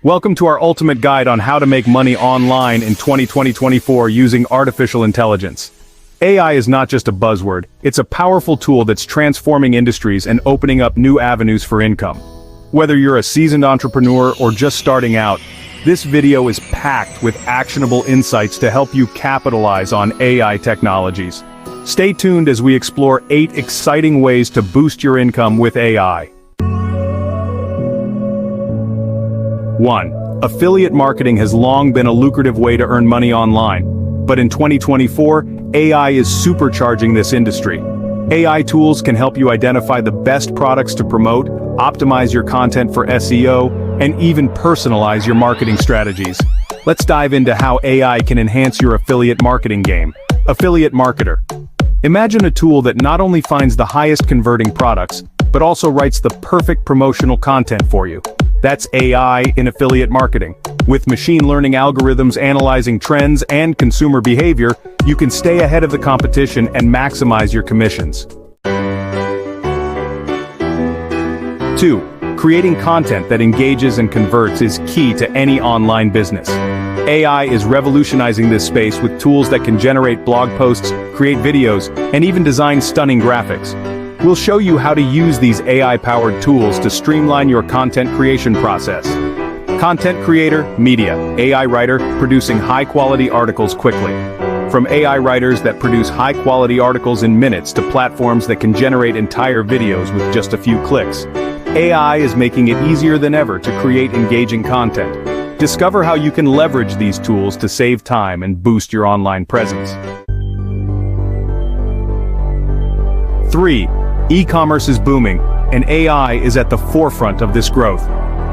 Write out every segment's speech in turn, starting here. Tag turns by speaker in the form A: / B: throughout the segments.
A: Welcome to our ultimate guide on how to make money online in 2024 using artificial intelligence. AI is not just a buzzword, it's a powerful tool that's transforming industries and opening up new avenues for income. Whether you're a seasoned entrepreneur or just starting out, this video is packed with actionable insights to help you capitalize on AI technologies. Stay tuned as we explore 8 exciting ways to boost your income with AI. 1. Affiliate marketing has long been a lucrative way to earn money online. But in 2024, AI is supercharging this industry. AI tools can help you identify the best products to promote, optimize your content for SEO, and even personalize your marketing strategies. Let's dive into how AI can enhance your affiliate marketing game. Affiliate Marketer. Imagine a tool that not only finds the highest converting products, but also writes the perfect promotional content for you. That's AI in affiliate marketing. With machine learning algorithms analyzing trends and consumer behavior, you can stay ahead of the competition and maximize your commissions. 2. Creating content that engages and converts is key to any online business. AI is revolutionizing this space with tools that can generate blog posts, create videos, and even design stunning graphics. We'll show you how to use these AI-powered tools to streamline your content creation process. Content creator, media, AI writer, producing high-quality articles quickly. From AI writers that produce high-quality articles in minutes to platforms that can generate entire videos with just a few clicks, AI is making it easier than ever to create engaging content. Discover how you can leverage these tools to save time and boost your online presence. 3. E-commerce is booming, and AI is at the forefront of this growth.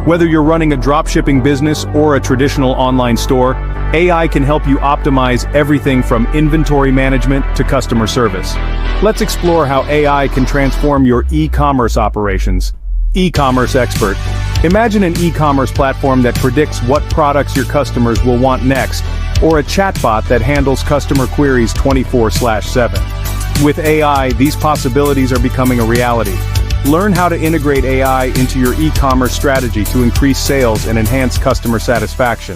A: Whether you're running a dropshipping business or a traditional online store, AI can help you optimize everything from inventory management to customer service. Let's explore how AI can transform your e-commerce operations. E-commerce expert. Imagine an e-commerce platform that predicts what products your customers will want next, or a chatbot that handles customer queries 24/7. With AI, these possibilities are becoming a reality. Learn how to integrate AI into your e-commerce strategy to increase sales and enhance customer satisfaction.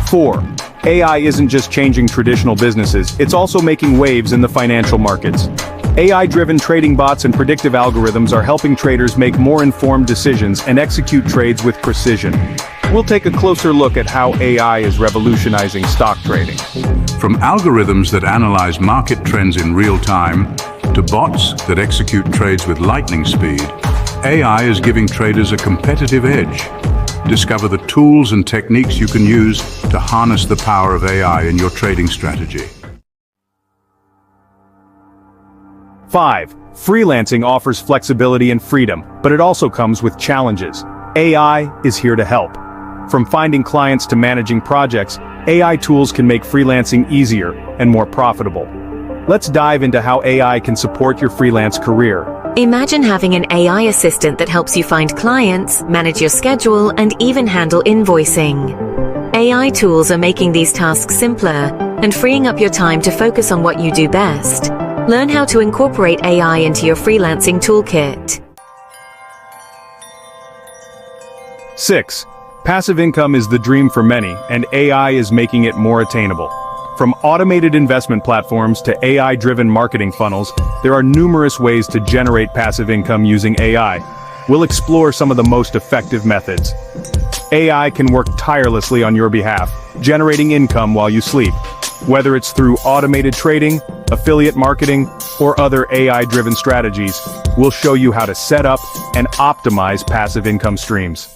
A: 4. AI isn't just changing traditional businesses, it's also making waves in the financial markets. AI-driven trading bots and predictive algorithms are helping traders make more informed decisions and execute trades with precision. We'll take a closer look at how AI is revolutionizing stock trading.
B: From algorithms that analyze market trends in real time, to bots that execute trades with lightning speed, AI is giving traders a competitive edge. Discover the tools and techniques you can use to harness the power of AI in your trading strategy.
A: 5. Freelancing offers flexibility and freedom, but it also comes with challenges. AI is here to help. From finding clients to managing projects, AI tools can make freelancing easier and more profitable. Let's dive into how AI can support your freelance career.
C: Imagine having an AI assistant that helps you find clients, manage your schedule, and even handle invoicing. AI tools are making these tasks simpler and freeing up your time to focus on what you do best. Learn how to incorporate AI into your freelancing toolkit.
A: 6. Passive income is the dream for many, and AI is making it more attainable. From automated investment platforms to AI-driven marketing funnels, there are numerous ways to generate passive income using AI. We'll explore some of the most effective methods. AI can work tirelessly on your behalf, generating income while you sleep. Whether it's through automated trading, affiliate marketing, or other AI-driven strategies, we'll show you how to set up and optimize passive income streams.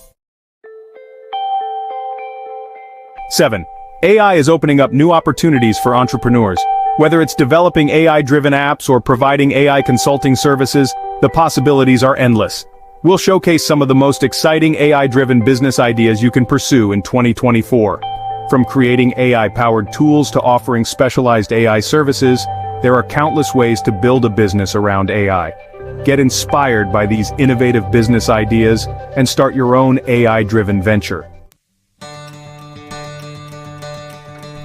A: 7. AI is opening up new opportunities for entrepreneurs. Whether it's developing AI-driven apps or providing AI consulting services, the possibilities are endless. We'll showcase some of the most exciting AI-driven business ideas you can pursue in 2024. From creating AI-powered tools to offering specialized AI services, there are countless ways to build a business around AI. Get inspired by these innovative business ideas and start your own AI-driven venture.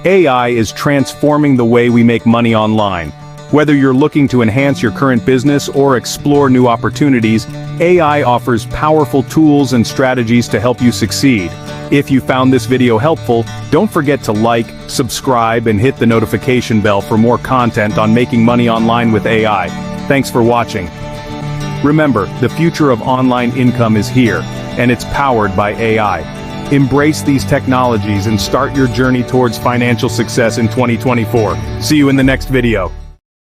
A: AI is transforming the way we make money online. Whether you're looking to enhance your current business or explore new opportunities, AI offers powerful tools and strategies to help you succeed. If you found this video helpful, don't forget to like, subscribe, and hit the notification bell for more content on making money online with AI. Thanks for watching. Remember, the future of online income is here, and it's powered by AI. Embrace these technologies and start your journey towards financial success in 2024. See you in the next video.